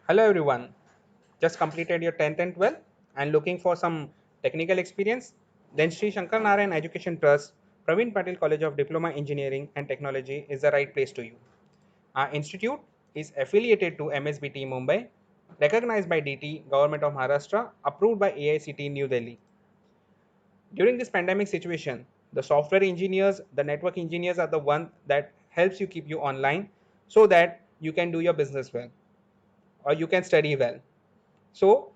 Hello everyone. Just completed your 10th and 12th and looking for some technical experience? Then Sri Shankar Narayan Education Trust, Praveen Patil College of Diploma Engineering and Technology is the right place to you. Our institute is affiliated to MSBT Mumbai, recognized by DT, Government of Maharashtra, approved by AICT New Delhi. During this pandemic situation, the software engineers, the network engineers are the one that helps you keep you online so that you can do your business well or you can study well. So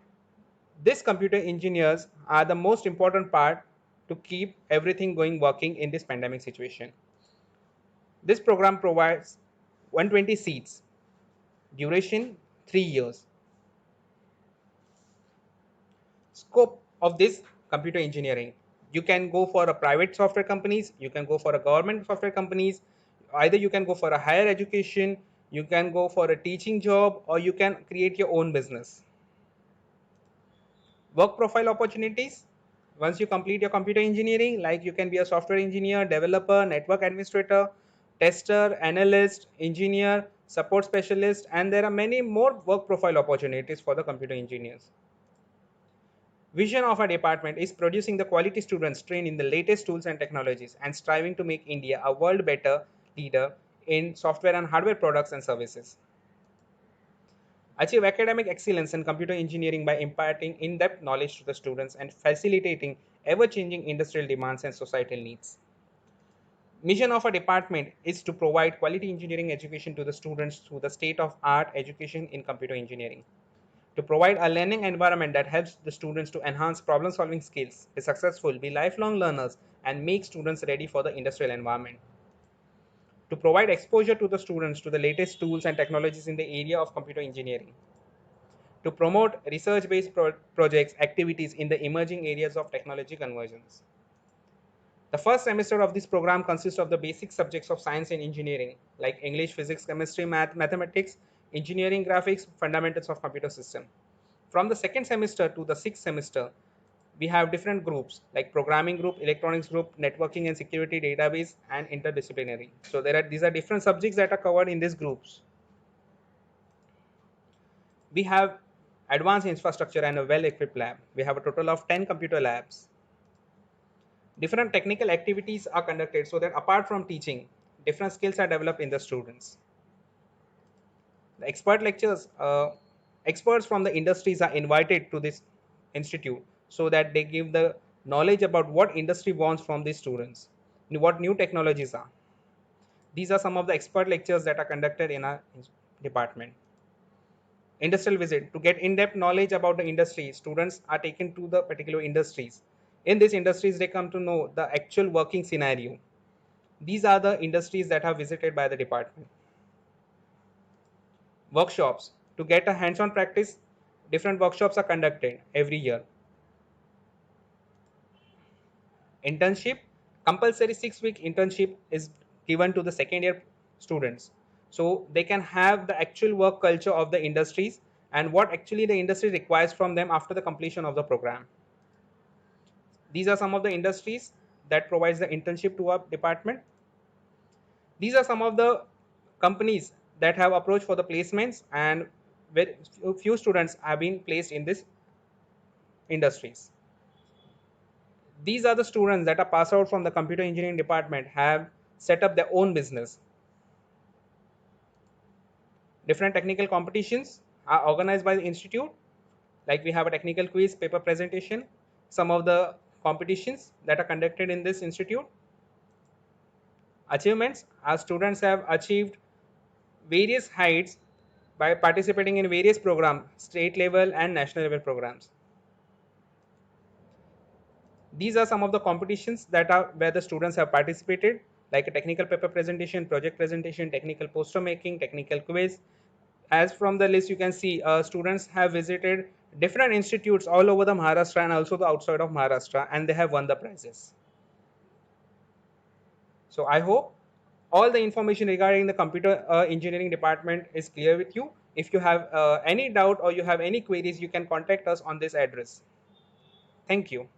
these computer engineers are the most important part to keep everything going working in this pandemic situation. This program provides 120 seats, duration 3 years. Scope of this computer engineering: you can go for a private software companies, you can go for a government software companies, either you can go for a higher education, you can go for a teaching job, or you can create your own business. Work profile opportunities: once you complete your computer engineering, like you can be a software engineer, developer, network administrator, tester, analyst, engineer, support specialist, and there are many more work profile opportunities for the computer engineers. Vision of our department is producing the quality students trained in the latest tools and technologies and striving to make India a world better leader in software and hardware products and services. Achieve academic excellence in computer engineering by imparting in-depth knowledge to the students and facilitating ever-changing industrial demands and societal needs. Mission of our department is to provide quality engineering education to the students through the state-of-art education in computer engineering, to provide a learning environment that helps the students to enhance problem-solving skills, be successful, be lifelong learners, and make students ready for the industrial environment, to provide exposure to the students to the latest tools and technologies in the area of computer engineering, to promote research-based projects activities in the emerging areas of technology convergence. The first semester of this program consists of the basic subjects of science and engineering, like English, physics, chemistry, mathematics, engineering, graphics, fundamentals of computer system. From the second semester to the sixth semester, we have different groups like programming group, electronics group, networking and security, database, and interdisciplinary. So these are different subjects that are covered in these groups. We have advanced infrastructure and a well-equipped lab. We have a total of 10 computer labs. Different technical activities are conducted so that apart from teaching, different skills are developed in the students. The expert lectures, experts from the industries are invited to this institute so that they give the knowledge about what industry wants from these students, what new technologies are. These are some of the expert lectures that are conducted in our department. Industrial visit: to get in-depth knowledge about the industry, students are taken to the particular industries. In these industries, they come to know the actual working scenario. These are the industries that are visited by the department. Workshops: to get a hands-on practice, different workshops are conducted every year. Internship: compulsory 6-week internship is given to the second year students so they can have the actual work culture of the industries and what actually the industry requires from them after the completion of the program. These are some of the industries that provides the internship to our department. These are some of the companies that have approached for the placements, and very few students have been placed in these industries. These are the students that are passed out from the computer engineering department have set up their own business. Different technical competitions are organized by the institute, like we have a technical quiz, paper presentation, some of the competitions that are conducted in this institute. Achievements: our students have achieved various heights by participating in various programs, state level and national level programs. These are some of the competitions that are where the students have participated, like a technical paper presentation, project presentation, technical poster making, technical quiz. As from the list you can see, students have visited different institutes all over the Maharashtra and also the outside of Maharashtra, and they have won the prizes. So I hope all the information regarding the computer engineering department is clear with you. If you have any doubt or you have any queries, you can contact us on this address. Thank you.